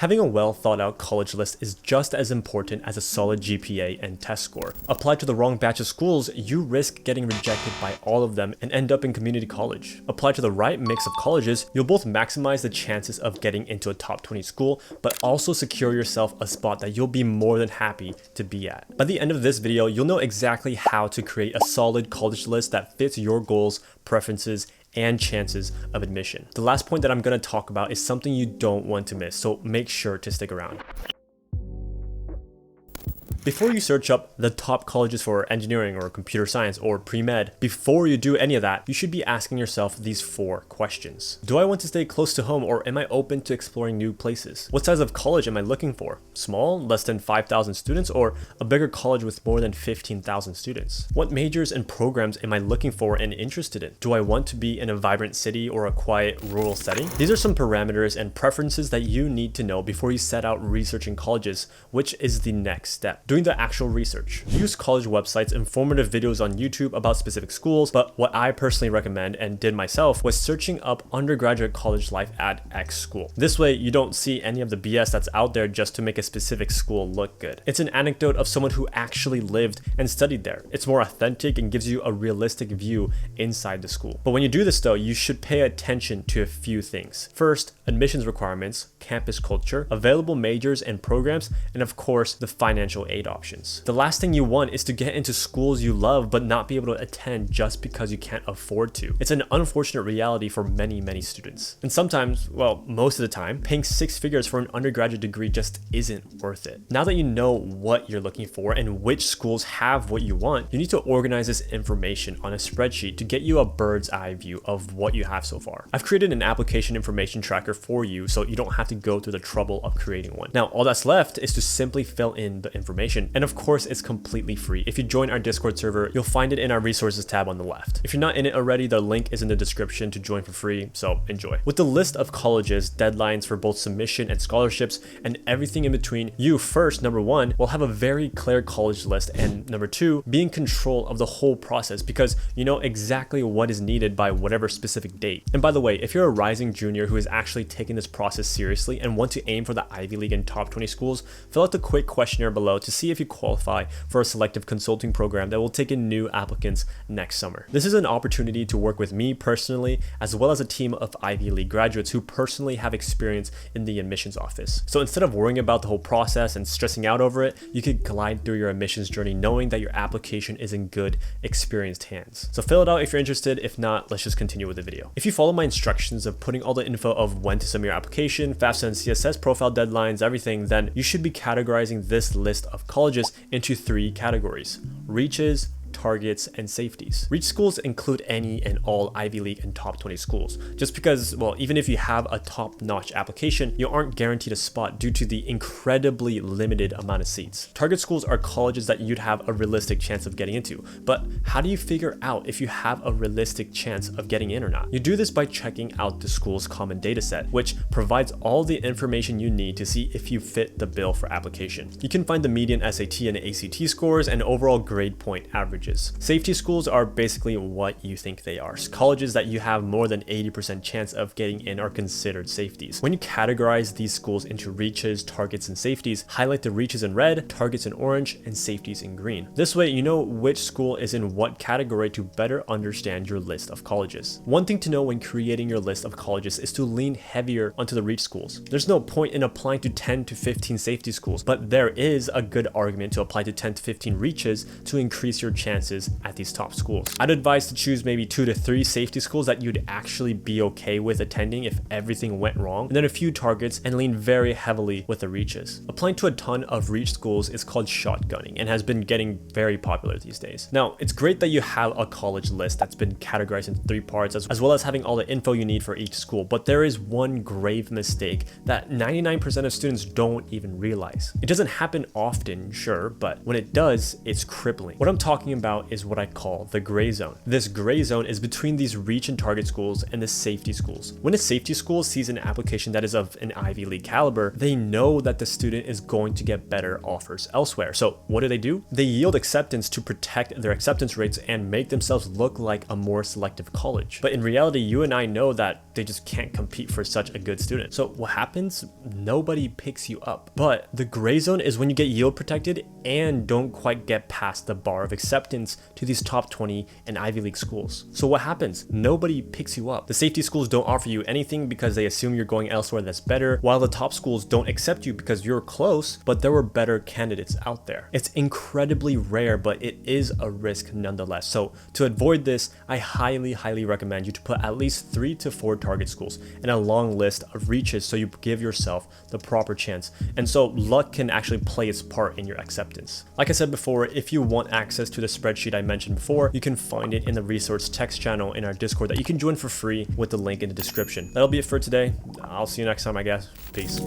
Having a well thought out college list is just as important as a solid GPA and test score. Applied to the wrong batch of schools, you risk getting rejected by all of them and end up in community college. Applied to the right mix of colleges, you'll both maximize the chances of getting into a top 20 school, but also secure yourself a spot that you'll be more than happy to be at. By the end of this video, you'll know exactly how to create a solid college list that fits your goals, preferences, and chances of admission. The last point that I'm going to talk about is something you don't want to miss, so make sure to stick around. Before you search up the top colleges for engineering or computer science or pre-med, before you do any of that, you should be asking yourself these 4 questions. Do I want to stay close to home, or am I open to exploring new places? What size of college am I looking for? Small, less than 5,000 students, or a bigger college with more than 15,000 students? What majors and programs am I looking for and interested in? Do I want to be in a vibrant city or a quiet rural setting? These are some parameters and preferences that you need to know before you set out researching colleges, which is the next step. Doing the actual research. Use college websites, informative videos on YouTube about specific schools, but what I personally recommend and did myself was searching up undergraduate college life at X school. This way you don't see any of the BS that's out there just to make a specific school look good. It's an anecdote of someone who actually lived and studied there. It's more authentic and gives you a realistic view inside the school. But when you do this though, you should pay attention to a few things. First, admissions requirements, campus culture, available majors and programs, and of course, the financial aid options. The last thing you want is to get into schools you love but not be able to attend just because you can't afford to. It's an unfortunate reality for many students. And sometimes, well, most of the time, paying 6 figures for an undergraduate degree just isn't worth it. Now that you know what you're looking for and which schools have what you want, you need to organize this information on a spreadsheet to get you a bird's eye view of what you have so far. I've created an application information tracker for you so you don't have to go through the trouble of creating one. Now, all that's left is to simply fill in the information. And of course, it's completely free. If you join our Discord server, you'll find it in our resources tab on the left. If you're not in it already, the link is in the description to join for free, so enjoy. With the list of colleges, deadlines for both submission and scholarships, and everything in between, you first, number 1, will have a very clear college list, and number 2, be in control of the whole process because you know exactly what is needed by whatever specific date. And by the way, if you're a rising junior who is actually taking this process seriously and want to aim for the Ivy League and top 20 schools, fill out the quick questionnaire below to see if you qualify for a selective consulting program that will take in new applicants next summer. This is an opportunity to work with me personally, as well as a team of Ivy League graduates who personally have experience in the admissions office. So instead of worrying about the whole process and stressing out over it, you could glide through your admissions journey knowing that your application is in good, experienced hands. So fill it out if you're interested. If not, let's just continue with the video. If you follow my instructions of putting all the info of when to submit your application, FAFSA and CSS profile deadlines, everything, then you should be categorizing this list of colleges into 3 categories: reaches, targets, and safeties. Reach schools include any and all Ivy League and top 20 schools. Just because, well, even if you have a top-notch application, you aren't guaranteed a spot due to the incredibly limited amount of seats. Target schools are colleges that you'd have a realistic chance of getting into. But how do you figure out if you have a realistic chance of getting in or not? You do this by checking out the school's common data set, which provides all the information you need to see if you fit the bill for application. You can find the median SAT and ACT scores and overall grade point averages. Safety schools are basically what you think they are. Colleges that you have more than 80% chance of getting in are considered safeties. When you categorize these schools into reaches, targets, and safeties, highlight the reaches in red, targets in orange, and safeties in green. This way, you know which school is in what category to better understand your list of colleges. One thing to know when creating your list of colleges is to lean heavier onto the reach schools. There's no point in applying to 10 to 15 safety schools, but there is a good argument to apply to 10 to 15 reaches to increase your chances at these top schools. I'd advise to choose maybe 2 to 3 safety schools that you'd actually be okay with attending if everything went wrong, and then a few targets, and lean very heavily with the reaches. Applying to a ton of reach schools is called shotgunning and has been getting very popular these days. Now, it's great that you have a college list that's been categorized into 3 parts, as well as having all the info you need for each school, but there is one grave mistake that 99% of students don't even realize. It doesn't happen often, sure, but when it does, it's crippling. What I'm talking about about is what I call the gray zone. This gray zone is between these reach and target schools and the safety schools. When a safety school sees an application that is of an Ivy League caliber, they know that the student is going to get better offers elsewhere. So what do? They yield acceptance to protect their acceptance rates and make themselves look like a more selective college. But in reality, you and I know that they just can't compete for such a good student. So what happens? Nobody picks you up. But the gray zone is when you get yield protected and don't quite get past the bar of acceptance to these top 20 and Ivy League schools. So what happens? Nobody picks you up. The safety schools don't offer you anything because they assume you're going elsewhere that's better, while the top schools don't accept you because you're close, but there were better candidates out there. It's incredibly rare, but it is a risk nonetheless. So to avoid this, I highly recommend you to put at least 3 to 4 target schools and a long list of reaches so you give yourself the proper chance. And so luck can actually play its part in your acceptance. Like I said before, if you want access to the spreadsheet I mentioned before, you can find it in the resource text channel in our Discord that you can join for free with the link in the description. That'll be it for today. I'll see you next time, I guess. Peace.